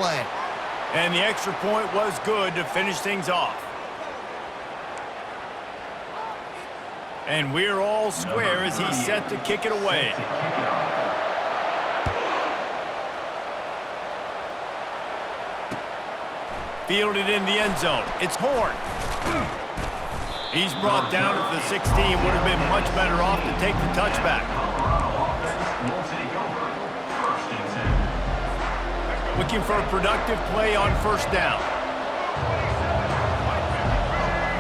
play. And the extra point was good to finish things off. And we're all square as he's set to kick it away. Fielded in the end zone. It's Horn. He's brought down at the 16. Would have been much better off to take the touchback. Looking for a productive play on first down.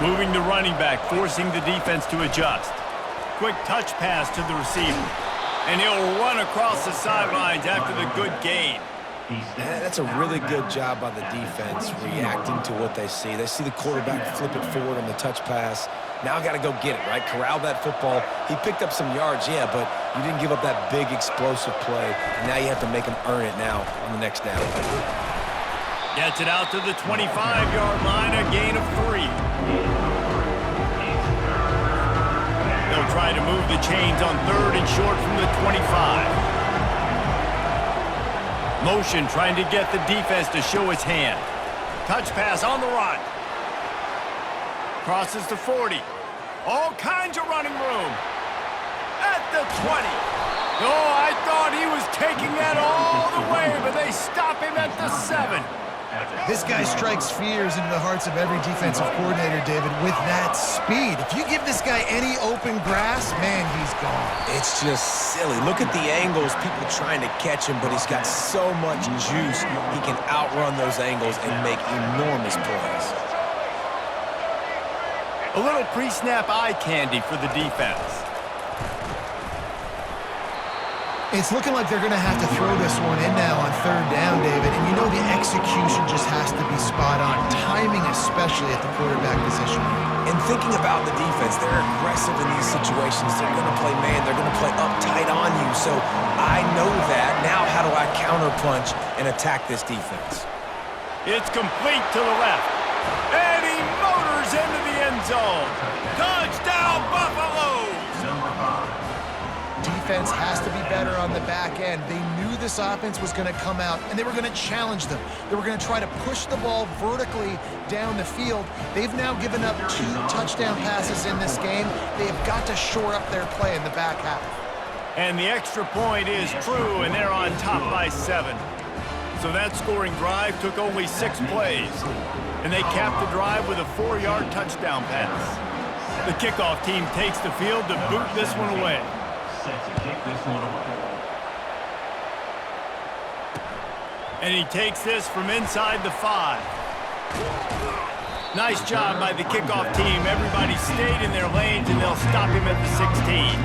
Moving the running back, forcing the defense to adjust. Quick touch pass to the receiver. And he'll run across the sidelines after the good gain. That's a really good job by the defense reacting to what they see. They see the quarterback flip it forward on the touch pass. Now I got to go get it, right? Corral that football. He picked up some yards, yeah, but you didn't give up that big explosive play. And now you have to make him earn it now on the next down. Gets it out to the 25-yard line, a gain of 3. They'll try to move the chains on 3rd and short from the 25. Motion trying to get the defense to show his hand. Touch pass on the run. Crosses the 40. All kinds of running room. At the 20. Oh, I thought he was taking that all the way, but they stop him at the 7. This guy strikes fears into the hearts of every defensive coordinator, David, with that speed. If you give this guy any open grass, man, he's gone. It's just silly. Look at the angles, people trying to catch him, but he's got so much juice. He can outrun those angles and make enormous plays. A little pre-snap eye candy for the defense. It's looking like they're going to have to throw this one in now on 3rd down, David. And you know the execution just has to be spot on. Timing especially at the quarterback position. And thinking about the defense, they're aggressive in these situations. They're going to play man. They're going to play uptight on you. So I know that. Now how do I counterpunch and attack this defense? It's complete to the left. And he motors into the end zone. Touchdown, Buffalo! Defense has to be better on the back end. They knew this offense was going to come out, and they were going to challenge them. They were going to try to push the ball vertically down the field. They've now given up 2 touchdown passes in this game. They have got to shore up their play in the back half. And the extra point is true, and they're on top by 7. So that scoring drive took only 6 plays, and they capped the drive with a 4-yard touchdown pass. The kickoff team takes the field to boot this one away. Set to kick this one away. And he takes this from inside the 5. Nice job by the kickoff team. Everybody stayed in their lanes, and they'll stop him at the 16.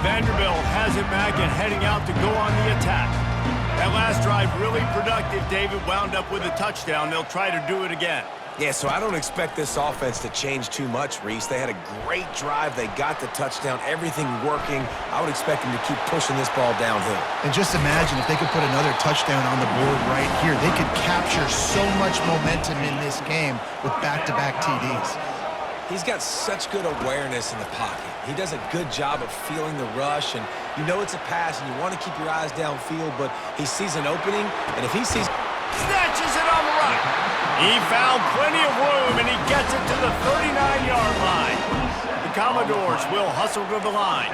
Vanderbilt has it back and heading out to go on the attack. That last drive really productive. David wound up with a touchdown. They'll try to do it again. Yeah, so I don't expect this offense to change too much, Reese. They had a great drive. They got the touchdown, everything working. I would expect them to keep pushing this ball downhill. And just imagine if they could put another touchdown on the board right here. They could capture so much momentum in this game with back-to-back TDs. He's got such good awareness in the pocket. He does a good job of feeling the rush, and you know it's a pass, and you want to keep your eyes downfield, but he sees an opening, and if he sees... Snatches it on the run. He found plenty of room, and he gets it to the 39-yard line. The Commodores will hustle to the line.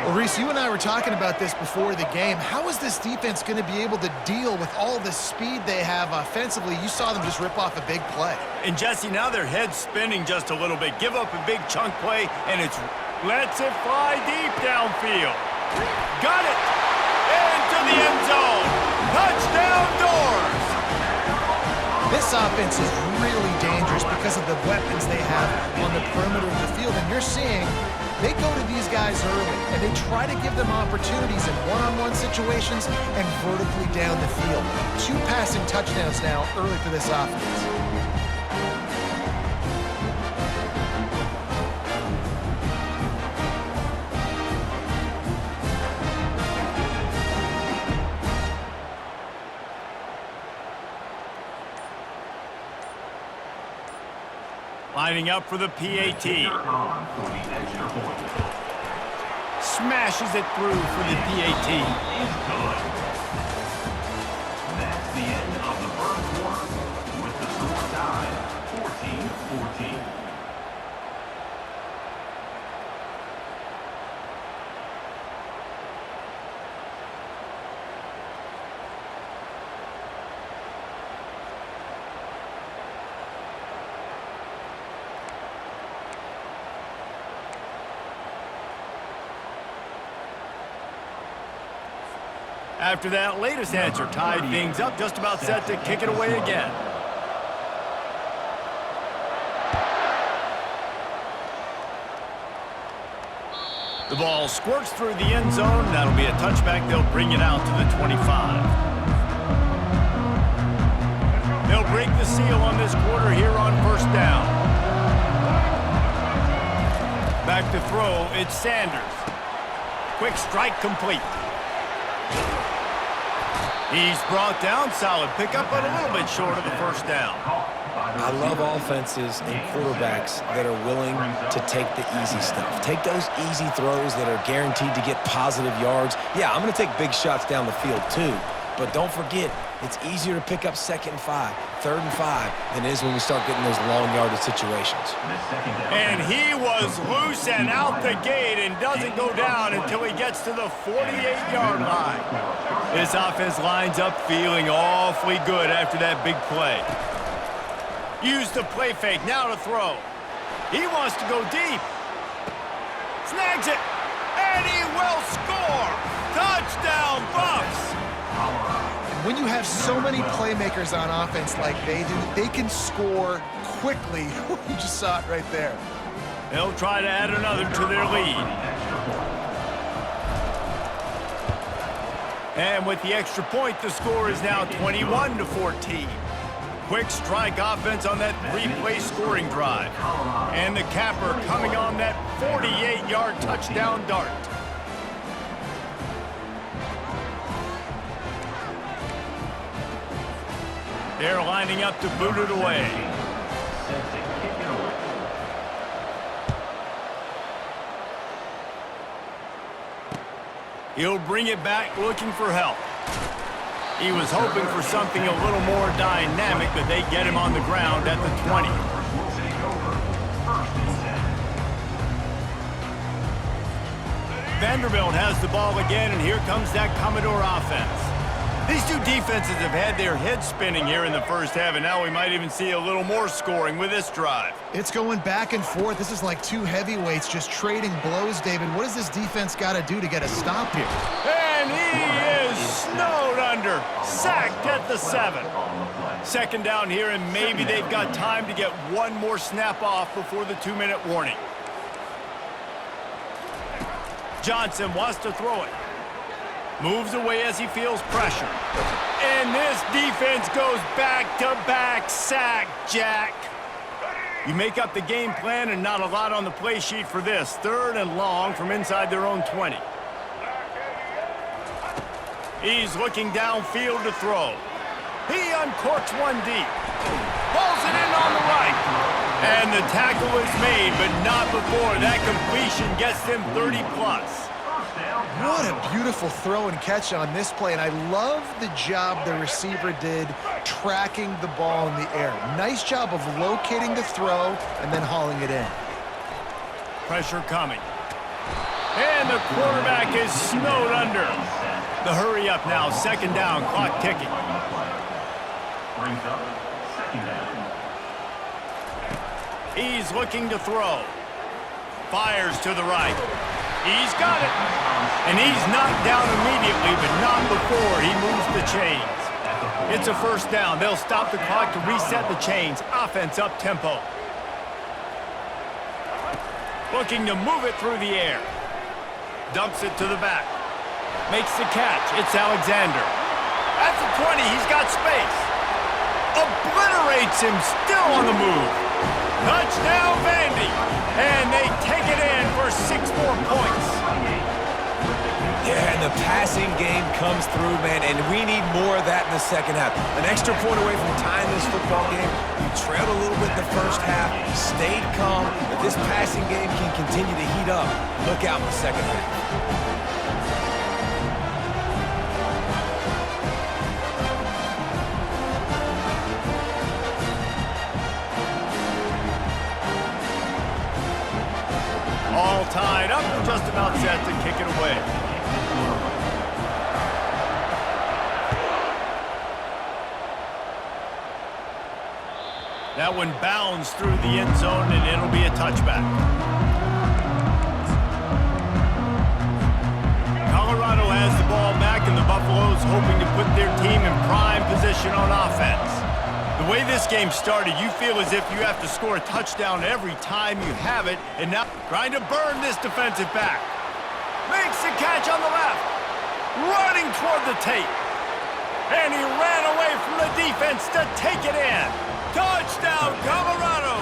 Well, Reese, you and I were talking about this before the game. How is this defense going to be able to deal with all the speed they have offensively? You saw them just rip off a big play. And, Jesse, now their head's spinning just a little bit. Give up a big chunk play, and it's lets it fly deep downfield. Got it! Into the end zone. Touchdown, Doors! This offense is really dangerous because of the weapons they have on the perimeter of the field. And you're seeing they go to these guys early, and they try to give them opportunities in one-on-one situations and vertically down the field. 2 passing touchdowns now early for this offense. Lining up for the PAT. smashes it through for the PAT. Is good. That's the end of the first quarter, with the score tied 14-14. After that latest answer tied things up, just about set to kick it away again. The ball squirts through the end zone. That'll be a touchback. They'll bring it out to the 25. They'll break the seal on this quarter here on first down. Back to throw, it's Sanders. Quick strike complete. He's brought down, solid pickup, but a little bit short of the first down. I love offenses and quarterbacks that are willing to take the easy stuff. Take those easy throws that are guaranteed to get positive yards. Yeah, I'm going to take big shots down the field too, but don't forget, it's easier to pick up 2nd and 5, 3rd and 5 than it is when we start getting those long yardage situations. And he was loose and out the gate and doesn't go down until he gets to the 48-yard line. This offense lines up feeling awfully good after that big play. Use the play fake, now to throw. He wants to go deep. Snags it, and he will score. Touchdown, Buffs. When you have so many playmakers on offense like they do, they can score quickly. You just saw it right there. They'll try to add another to their lead. And with the extra point, the score is now 21-14. Quick strike offense on that 3-play scoring drive. And the capper coming on that 48-yard touchdown dart. They're lining up to boot it away. He'll bring it back looking for help. He was hoping for something a little more dynamic, but they get him on the ground at the 20. Vanderbilt has the ball again, and here comes that Commodore offense. These two defenses have had their heads spinning here in the first half, and now we might even see a little more scoring with this drive. It's going back and forth. This is like two heavyweights just trading blows, David. What does this defense got to do to get a stop here? And he is snowed under, sacked at the 7. Second down here, and maybe they've got time to get one more snap off before the 2-minute warning. Johnson wants to throw it. Moves away as he feels pressure. And this defense goes back-to-back sack, Jack. You make up the game plan and not a lot on the play sheet for this. 3rd and long from inside their own 20. He's looking downfield to throw. He uncorks one deep. Pulls it in on the right. And the tackle is made, but not before that completion gets them 30+. What a beautiful throw and catch on this play, and I love the job the receiver did tracking the ball in the air. Nice job of locating the throw and then hauling it in. Pressure coming. And the quarterback is snowed under. The hurry up now, 2nd down, clock ticking. Brings up 2nd down. He's looking to throw. Fires to the right. He's got it. And he's knocked down immediately, but not before he moves the chains. It's a first down. They'll stop the clock to reset the chains. Offense up tempo. Looking to move it through the air. Dumps it to the back. Makes the catch. It's Alexander. At the 20, he's got space. Obliterates him, still on the move. Touchdown, Vandy. And they take it in for 6 more points. Yeah, and the passing game comes through, man, and we need more of that in the second half. An extra point away from tying this football game. You trailed a little bit in the first half, stayed calm. If this passing game can continue to heat up, look out in the second half. that to kick it away. That one bounds through the end zone, and it'll be a touchback. Colorado has the ball back, and the Buffaloes hoping to put their team in prime position on offense. The way this game started, you feel as if you have to score a touchdown every time you have it, and now trying to burn this defensive back. Makes the catch on the left, running toward the tape. And he ran away from the defense to take it in. Touchdown, Colorado!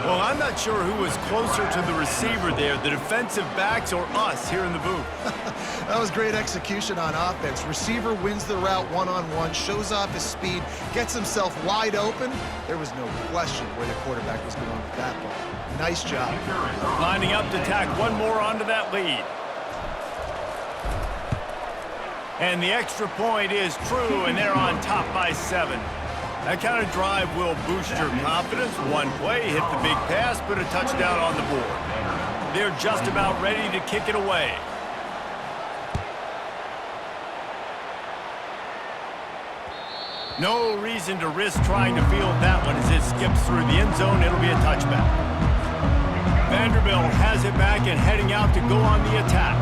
Well, I'm not sure who was closer to the receiver there, the defensive backs or us here in the booth. That was great execution on offense. Receiver wins the route one-on-one, shows off his speed, gets himself wide open. There was no question where the quarterback was going with that ball. Nice job. Lining up to tack one more onto that lead. And the extra point is true, and they're on top by 7. That kind of drive will boost your confidence. One play, hit the big pass, put a touchdown on the board. They're just about ready to kick it away. No reason to risk trying to field that one as it skips through the end zone. It'll be a touchback. Vanderbilt has it back and heading out to go on the attack.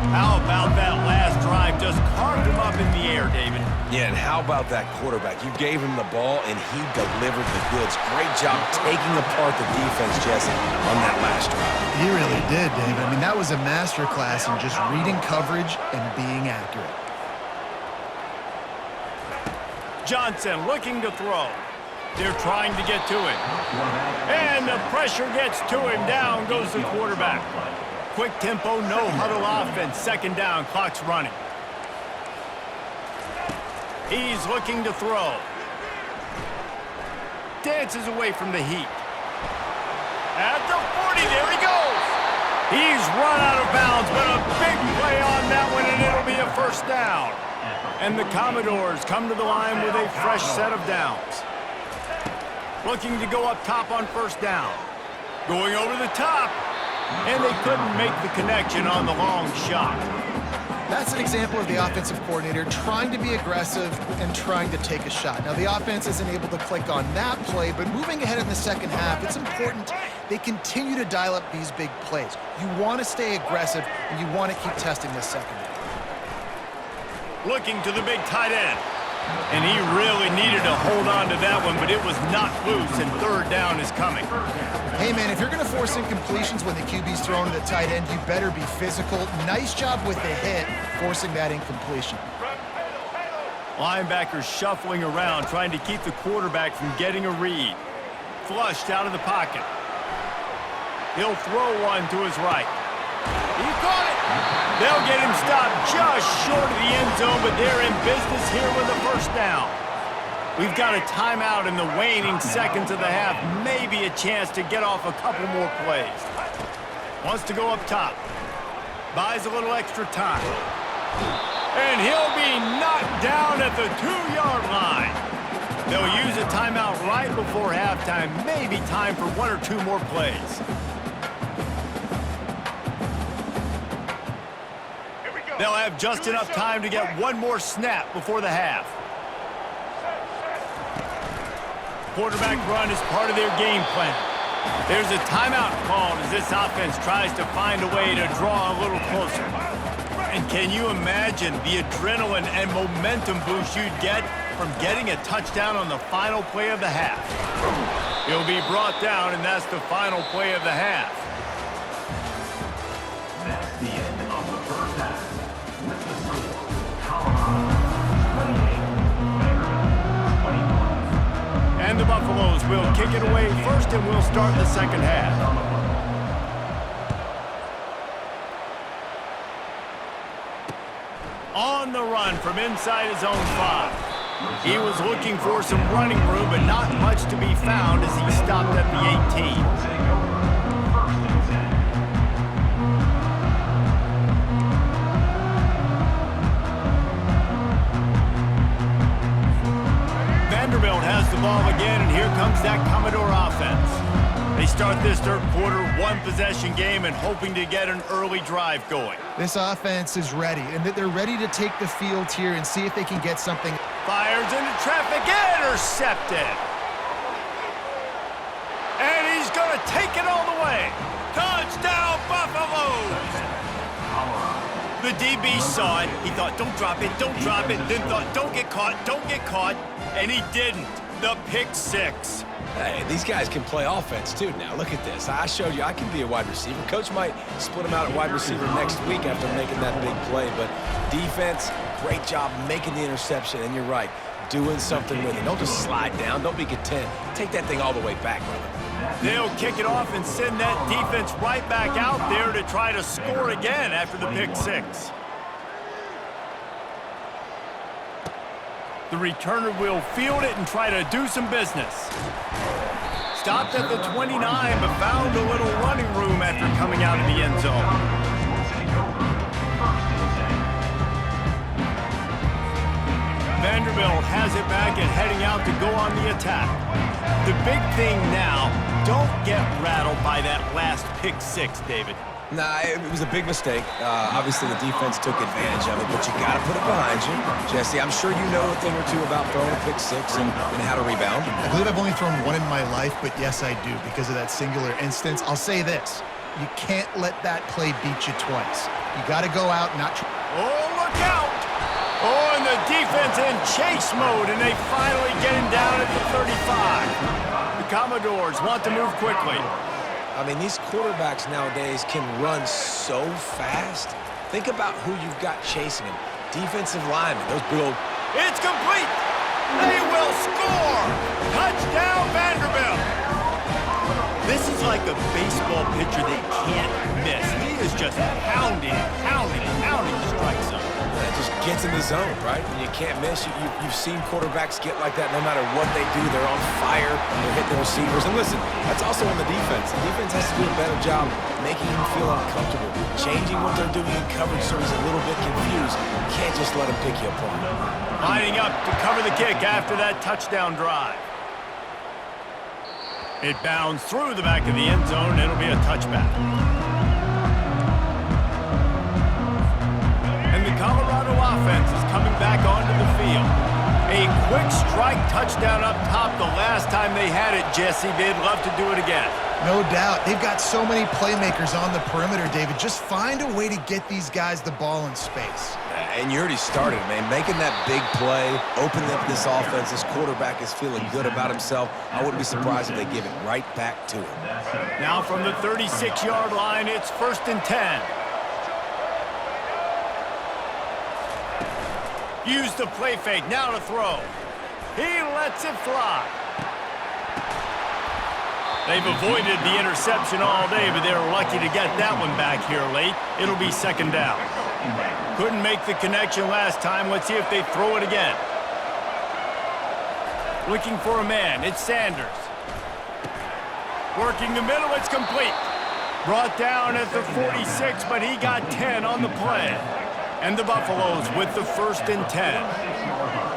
How about that last drive? Just carved him up in the air, David. Yeah, and how about that quarterback? You gave him the ball, and he delivered the goods. Great job taking apart the defense, Jesse, on that last drive. He really did, David. I mean, that was a masterclass in just reading coverage and being accurate. Johnson looking to throw. They're trying to get to him. And the pressure gets to him. Down goes the quarterback. Quick tempo, no huddle offense. Second down, clock's running. He's looking to throw. Dances away from the heat. At the 40, there he goes. He's run out of bounds, but a big play on that one, and it'll be a first down. And the Commodores come to the line with a fresh set of downs. Looking to go up top on first down. Going over the top. And they couldn't make the connection on the long shot. That's an example of the offensive coordinator trying to be aggressive and trying to take a shot. Now, the offense isn't able to click on that play, but moving ahead in the second half, it's important they continue to dial up these big plays. You want to stay aggressive, and you want to keep testing this second half. Looking to the big tight end. And he really needed to hold on to that one, but it was not loose, and third down is coming. Hey, man, if you're going to force incompletions when the QB's thrown to the tight end, you better be physical. Nice job with the hit, forcing that incompletion. Linebackers shuffling around, trying to keep the quarterback from getting a read. Flushed out of the pocket. He'll throw one to his right. He caught it. They'll get him stopped just short of the end zone, but they're in business here with a first down. We've got a timeout in the waning seconds of the half. Maybe a chance to get off a couple more plays. Wants to go up top. Buys a little extra time. And he'll be knocked down at the 2-yard line. They'll use a timeout right before halftime. Maybe time for one or two more plays. They'll have just enough time to get one more snap before the half. Quarterback run is part of their game plan. There's a timeout called as this offense tries to find a way to draw a little closer. And can you imagine the adrenaline and momentum boost you'd get from getting a touchdown on the final play of the half? He'll be brought down, and that's the final play of the half. That's the end of the first half. With the score, Colorado 28, Vanderbilt 21. And the Buffaloes will kick it away first, and we'll start the second half. On the run from inside his own 5. He was looking for some running room, but not much to be found as he stopped at the 18. Vanderbilt has the ball again, and here comes that Commodore offense. They start this third quarter, one-possession game and hoping to get an early drive going. This offense is ready, and they're ready to take the field here and see if they can get something. Fires into traffic, intercepted. And he's going to take it all the way. Touchdown, Buffaloes! The DB saw it. He thought, don't drop it, don't drop it. Then thought, don't get caught. And he didn't. The pick six. Hey, these guys can play offense, too, now. Look at this. I showed you I can be a wide receiver. Coach might split him out at wide receiver next week after making that big play. But defense, great job making the interception. And you're right, doing something with it. Don't just slide down. Don't be content. Take that thing all the way back, brother. They'll kick it off and send that defense right back out there to try to score again after the pick six. The returner will field it and try to do some business. Stopped at the 29, but found a little running room after coming out of the end zone. Vanderbilt has it back and heading out to go on the attack. The big thing now, don't get rattled by that last pick six, David. Nah, it was a big mistake. Obviously, the defense took advantage of it, but you got to put it behind you. Jesse, I'm sure you know a thing or two about throwing a pick six and how to rebound. I believe I've only thrown one in my life, but yes, I do, because of that singular instance. I'll say this. You can't let that play beat you twice. You got to go out and not... Oh, look out! Oh, and the defense in chase mode, and they finally get him down at the 35. The Commodores want to move quickly. I mean, these quarterbacks nowadays can run so fast. Think about who you've got chasing them. Defensive linemen, those big old... It's complete! They will score! Touchdown, Vanderbilt! This is like a baseball pitcher that can't miss. He is just pounding the strike zone. It just gets in the zone, right? And you can't miss. You've seen quarterbacks get like that no matter what they do. They're on fire. They're hitting the receivers. And listen, that's also on the defense. The defense has to do a better job making him feel uncomfortable, changing what they're doing in coverage so he's a little bit confused. You can't just let him pick you apart. Lining up to cover the kick after that touchdown drive. It bounds through the back of the end zone. It'll be a touchback. And the Colorado offense is coming back onto the field. A quick strike touchdown up top the last time they had it, Jesse. They'd love to do it again. No doubt. They've got so many playmakers on the perimeter, David. Just find a way to get these guys the ball in space. And you already started, man. Making that big play, opening up this offense. This quarterback is feeling good about himself. I wouldn't be surprised if they give it right back to him. Now from the 36-yard line, it's 1st and 10. Use the play fake, now to throw. He lets it fly. They've avoided the interception all day, but they're lucky to get that one back here late. It'll be 2nd down. Couldn't make the connection last time. Let's see if they throw it again. Looking for a man. It's Sanders. Working the middle. It's complete. Brought down at the 46, but he got 10 on the play. And the Buffaloes with the 1st and 10.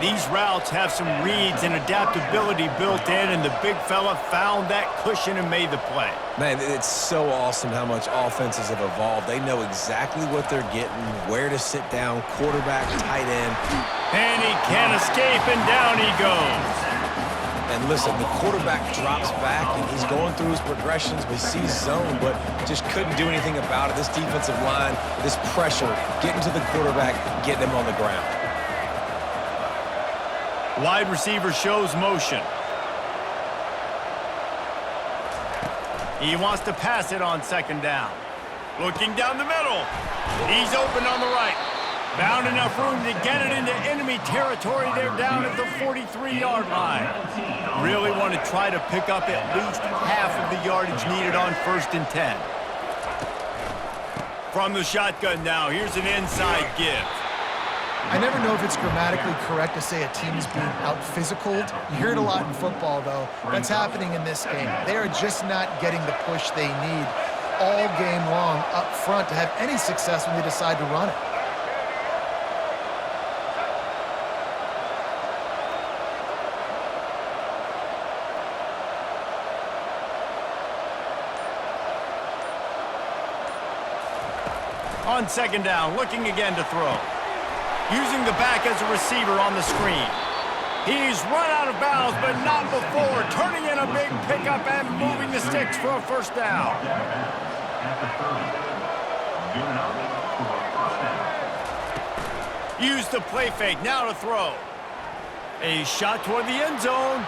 These routes have some reads and adaptability built in, and the big fella found that cushion and made the play. Man, it's so awesome how much offenses have evolved. They know exactly what they're getting, where to sit down, quarterback, tight end. And he can't escape, and down he goes. And listen, the quarterback drops back, and he's going through his progressions. We see zone, but just couldn't do anything about it. This defensive line, this pressure, getting to the quarterback, getting him on the ground. Wide receiver shows motion. He wants to pass it on 2nd down. Looking down the middle. He's open on the right. Found enough room to get it into enemy territory. They're down at the 43-yard line. Really want to try to pick up at least half of the yardage needed on 1st and 10. From the shotgun now, here's an inside give. I never know if it's grammatically correct to say a team is being out-physicaled. You hear it a lot in football, though. That's happening in this game. They are just not getting the push they need all game long up front to have any success when they decide to run it. On second down, looking again to throw. Using the back as a receiver on the screen. He's run out of bounds, but not before. Turning in a big pickup and moving the sticks for a first down. Use the play fake, now to throw. A shot toward the end zone.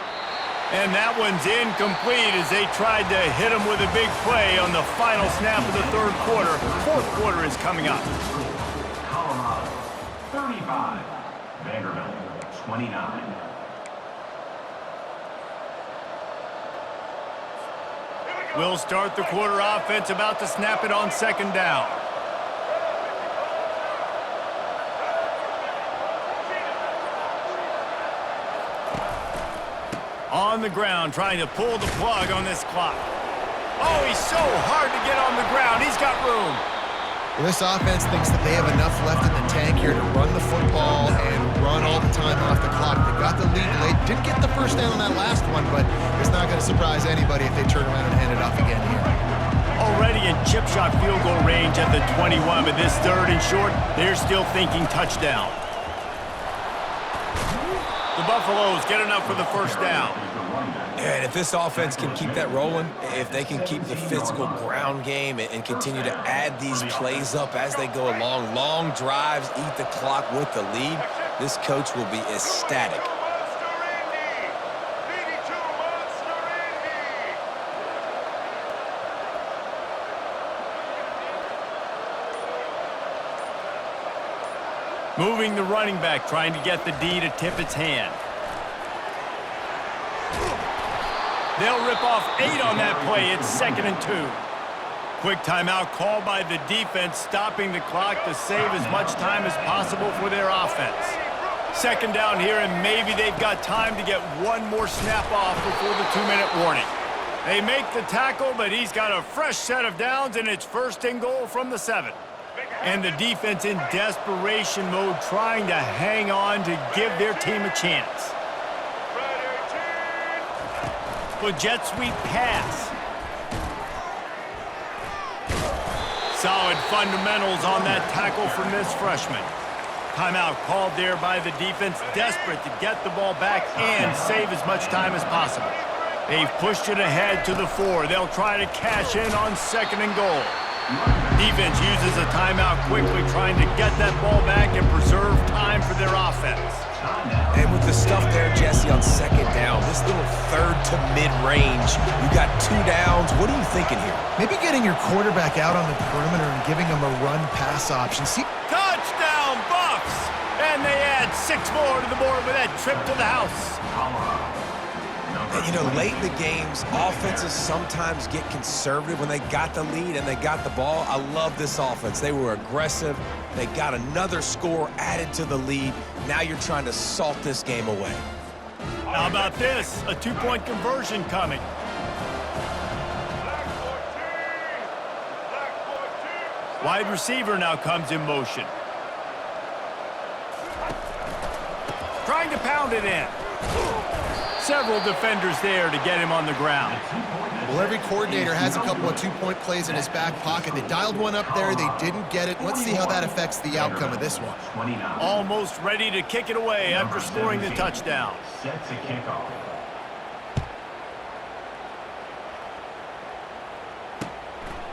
And that one's incomplete as they tried to hit him with a big play on the final snap of the third quarter. Fourth quarter is coming up. Colorado, 35. Vanderbilt, 29. We'll start the quarter offense, about to snap it on second down. On the ground, trying to pull the plug on this clock. Oh, he's so hard to get on the ground. He's got room. Well, this offense thinks that they have enough left in the tank here to run the football and run all the time off the clock. They got the lead late. Didn't get the first down on that last one, but it's not going to surprise anybody if they turn around and hand it off again here. Already in chip shot field goal range at the 21, but this third and short, they're still thinking touchdown. The Buffaloes get enough for the first down. And if this offense can keep that rolling, if they can keep the physical ground game and continue to add these plays up as they go along, long drives, eat the clock with the lead, this coach will be ecstatic. Moving the running back, trying to get the D to tip its hand. They'll rip off 8 on that play. It's 2nd and 2. Quick timeout called by the defense, stopping the clock to save as much time as possible for their offense. Second down here, and maybe they've got time to get one more snap off before the 2-minute warning. They make the tackle, but he's got a fresh set of downs, and it's 1st and goal from the 7. And the defense in desperation mode, trying to hang on to give their team a chance. With jet sweep pass. Solid fundamentals on that tackle from this freshman. Timeout called there by the defense, desperate to get the ball back and save as much time as possible. They've pushed it ahead to the 4. They'll try to cash in on 2nd and goal. Defense uses a timeout quickly, trying to get that ball back and preserve time for their offense. And with the stuff there, Jesse, on 2nd down, this little 3rd to mid-range, you got 2 downs. What are you thinking here? Maybe getting your quarterback out on the perimeter and giving him a run-pass option. See, Touchdown, Buffs! And they add 6 more to the board with that trip to the house. And, you know, late in the games, offenses sometimes get conservative when they got the lead and they got the ball. I love this offense. They were aggressive. They got another score added to the lead. Now you're trying to salt this game away. How about this? A 2-point conversion coming. Wide receiver now comes in motion. Trying to pound it in. Several defenders there to get him on the ground. well, every coordinator has a couple of 2-point plays in his back pocket. They dialed one up there. They didn't get it. Let's see how that affects the outcome of this one. Almost ready to kick it away after scoring the touchdown. Sets a kickoff.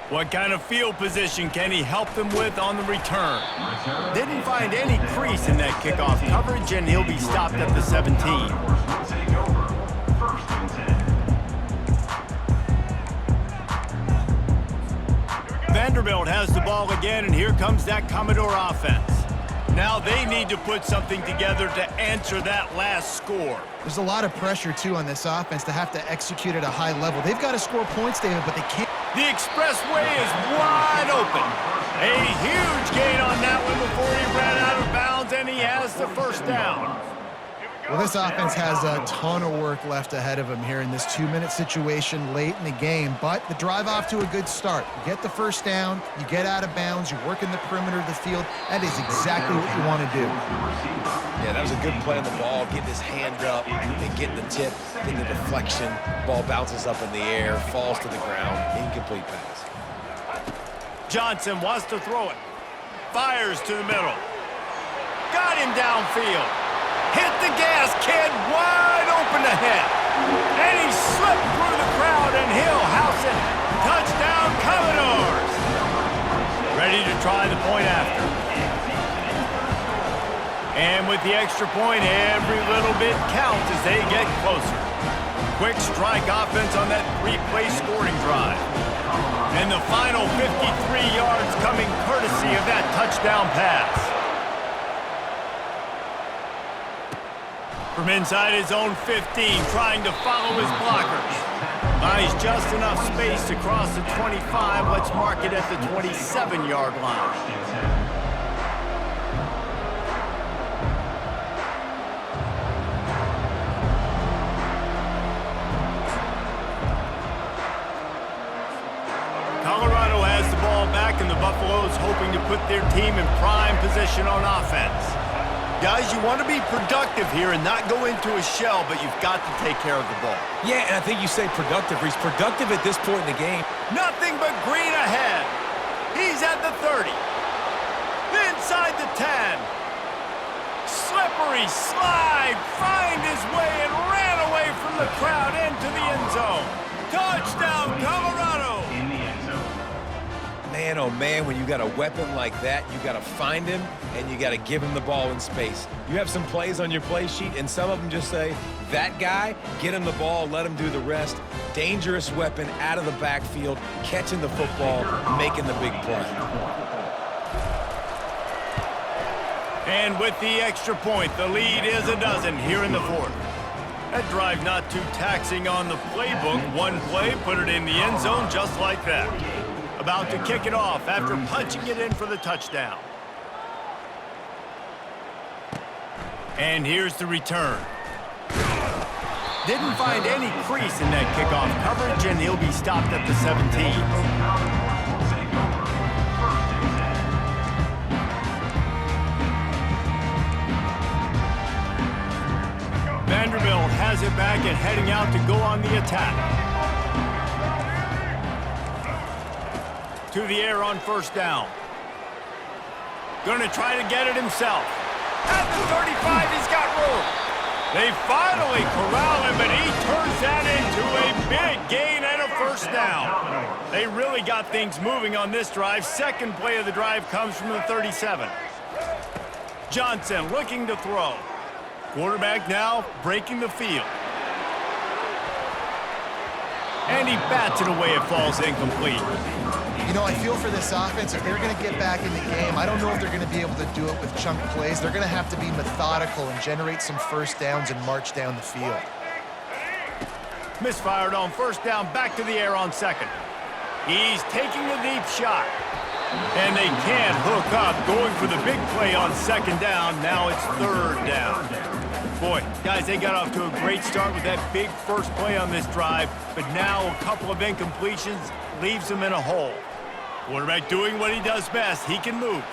What kind of field position can he help them with on the return? Didn't find any crease in that kickoff coverage, and he'll be stopped at the 17. Take over. 1st and 10. Vanderbilt has the ball again, and here comes that Commodore offense. Now they need to put something together to answer that last score. There's a lot of pressure, too, on this offense to have to execute at a high level. They've got to score points, David, but they can't. The expressway is wide open. A huge gain on that one before he ran out of bounds, and he has the first down. Well, this offense has a ton of work left ahead of him here in this 2-minute situation late in the game, but the drive off to a good start. You get the first down, you get out of bounds, you're working the perimeter of the field. That is exactly what you want to do. Yeah, that was a good play on the ball, getting his hand up and getting the tip, getting the deflection. Ball bounces up in the air, falls to the ground, incomplete pass. Johnson wants to throw it. Fires to the middle. Got him downfield. Hit the gas, kid. Wide open ahead. And he slipped through the crowd, and he'll house it. Touchdown, Commodores. Ready to try the point after. And with the extra point, every little bit counts as they get closer. Quick strike offense on that 3-play scoring drive. And the final 53 yards coming courtesy of that touchdown pass. From inside his own 15, trying to follow his blockers. Buys just enough space to cross the 25. Let's mark it at the 27-yard line. Colorado has the ball back, and the Buffaloes hoping to put their team in prime position on offense. Guys, you want to be productive here and not go into a shell, but you've got to take care of the ball. Yeah, and I think you say productive. He's productive at this point in the game. Nothing but green ahead. He's at the 30. Inside the 10. Slippery slide. Find his way and ran away from the crowd into the end zone. Touchdown, Colorado. Man, oh man, when you got a weapon like that, you got to find him and you got to give him the ball in space. You have some plays on your play sheet, and some of them just say, that guy, get him the ball, let him do the rest. Dangerous weapon out of the backfield, catching the football, making the big play. And with the extra point, the lead is a dozen here in the fourth. That drive not too taxing on the playbook. One play, put it in the end zone just like that. About to kick it off after punching it in for the touchdown. And here's the return. Didn't find any crease in that kickoff coverage, and he'll be stopped at the 17. Vanderbilt has it back and heading out to go on the attack. To the air on first down. Gonna try to get it himself. At the 35, he's got room. They finally corral him, but he turns that into a big gain and a first down. They really got things moving on this drive. Second play of the drive comes from the 37. Johnson looking to throw. Quarterback now breaking the field. And he bats it away. It falls incomplete. You know, I feel for this offense, if they're going to get back in the game, I don't know if they're going to be able to do it with chunk plays. They're going to have to be methodical and generate some first downs and march down the field. Misfired on first down, back to the air on second. He's taking the deep shot. And they can't hook up, going for the big play on second down. Now it's third down. Boy, guys, they got off to a great start with that big first play on this drive, but now a couple of incompletions leaves them in a hole. Quarterback doing what he does best. He can move.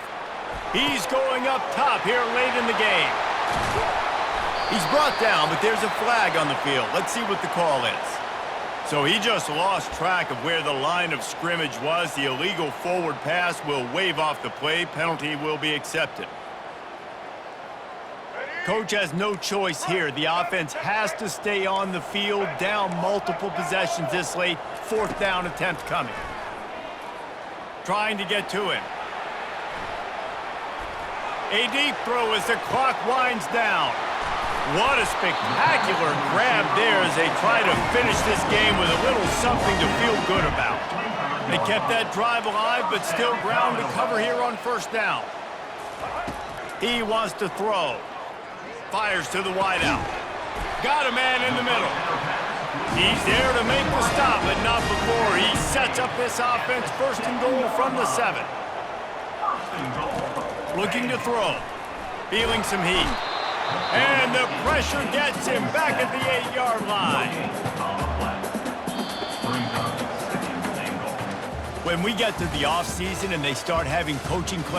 He's going up top here late in the game. He's brought down, but there's a flag on the field. Let's see what the call is. So he just lost track of where the line of scrimmage was. The illegal forward pass will wave off the play. Penalty will be accepted. Coach has no choice here. The offense has to stay on the field, down multiple possessions this late. Fourth down attempt coming. Trying to get to him. A deep throw as the clock winds down. What a spectacular grab there as they try to finish this game with a little something to feel good about. They kept that drive alive, but still ground to cover here on first down. He wants to throw. Fires to the wideout. Got a man in the middle. He's there to make the stop, but not before he sets up this offense. First and goal from the 7. Looking to throw. Feeling some heat. And the pressure gets him back at the 8-yard line. When we get to the offseason and they start having coaching claims,